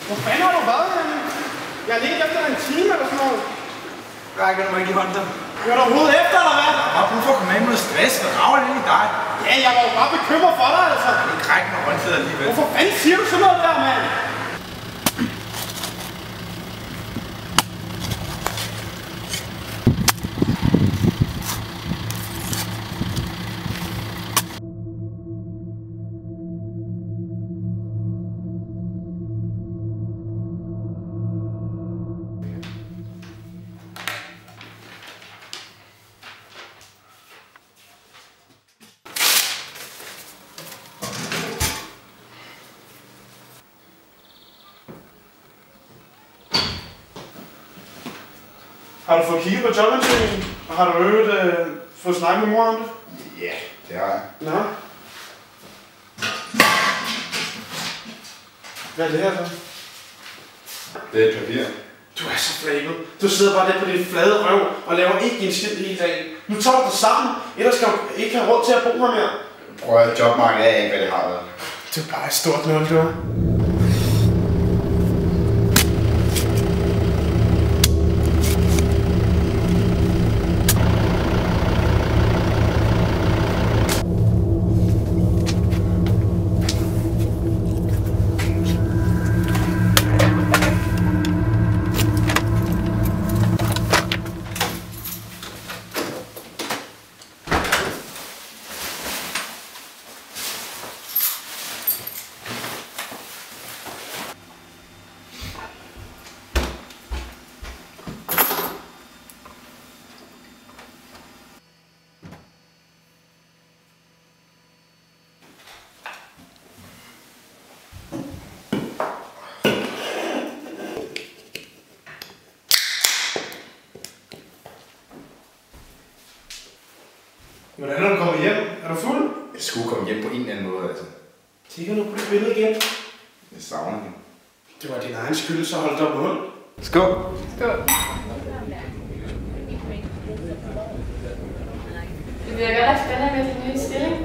Hvor fanden har du været henne? Jeg har ligget efter en time eller sådan noget. Rækker du mig ikke i hånden? Hører du overhovedet efter, eller hvad? Jeg har brug for at komme af med noget stress og rave ind i dig. Ja, jeg var jo bare bekymret for dig, altså. Du kan ikke mig håndklæder alligevel. Hvorfor fanden siger du sådan noget der, mand? Har du fået kigget på jobansøgningen? Og har du fået snakket med mor om det? Ja, det har jeg. Nå. Hvad er det her så? Det er et papir. Du er så flabet. Du sidder bare der på din flade røv og laver ikke en skid hele dagen. Nu tager du dig sammen, ellers skal du ikke have råd til at bo her mere. Prøv at jobmarkedet af, hvad det har været. Det er bare et stort nul, du. Hvordan er du kommet hjem? Er du fuld? Jeg skulle komme hjem på en eller anden måde, altså. Kigger du på det billede igen? Jeg savner hende. Det var din egen skyld, så hold dig på hund. Skål! Skål. Det virker da spændende med din nye stilling.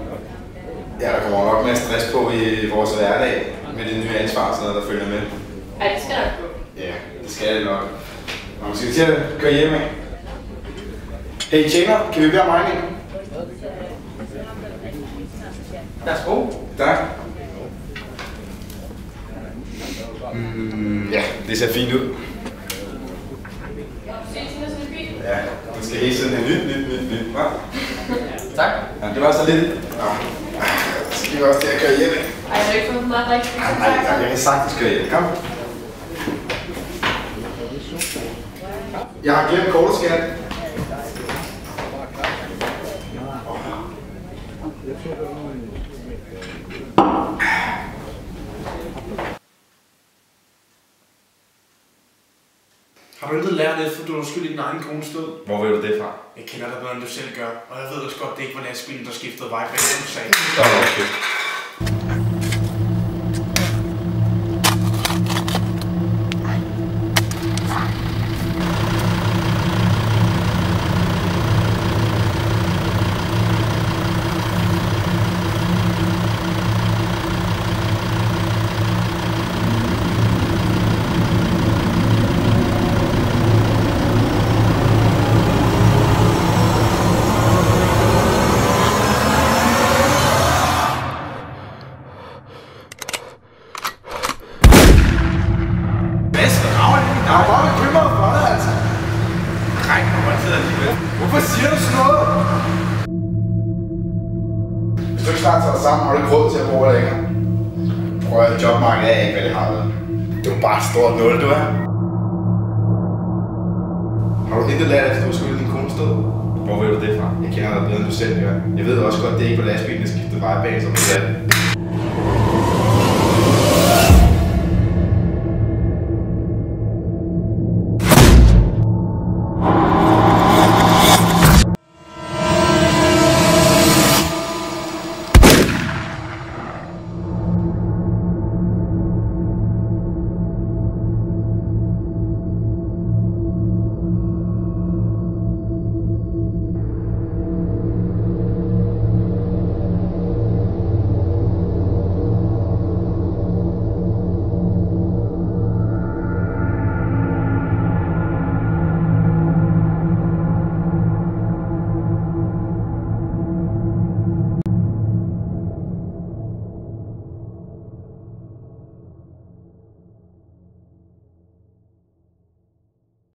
Ja, der kommer nok mere stress på i vores hverdag med det nye ansvar, sådan noget, der følger med. Ej, det skal nok gå. Ja, det skal det nok. Nå, skal vi til at køre hjem af? Hey, tjener, kan vi bede om regningen? Værsgo. Tak. Ja, det ser fint ud. Ja, det skal hele tiden have nyt, hva'? Tak. Ja, det var så lidt. Nå, så skal vi også til at køre hjem. Ej, jeg har ikke fået meget rigtig. Nej, jeg kan sagtens køre hjem. Kom. Jeg har glemt kortet, skat. Har du intet lært efter, du var skyld i din egen kones død? Hvor ved du det fra? Jeg kender dig bedre, end du selv gør, og jeg ved også godt, det ikke var lastbilen, der skiftede vej bag den sag. Stop op, okay. Jeg er bare bekymret for det, altså. Ræk mig godt til alligevel. Hvorfor siger du sådan noget? Hvis du ikke snart tager dig sammen, har du ikke råd til at bruge det længere. Prøv at jobmarkedet er ikke, hvad det har været. Du er bare et stort nul, du er. Har du intet lært efter, du var skyld i din kones død? Hvor ved du det fra? Jeg kender dig bedre, end du selv gør. Jeg ved også godt, det ikke var lastbilen, der skiftede vej bag, som du sagde.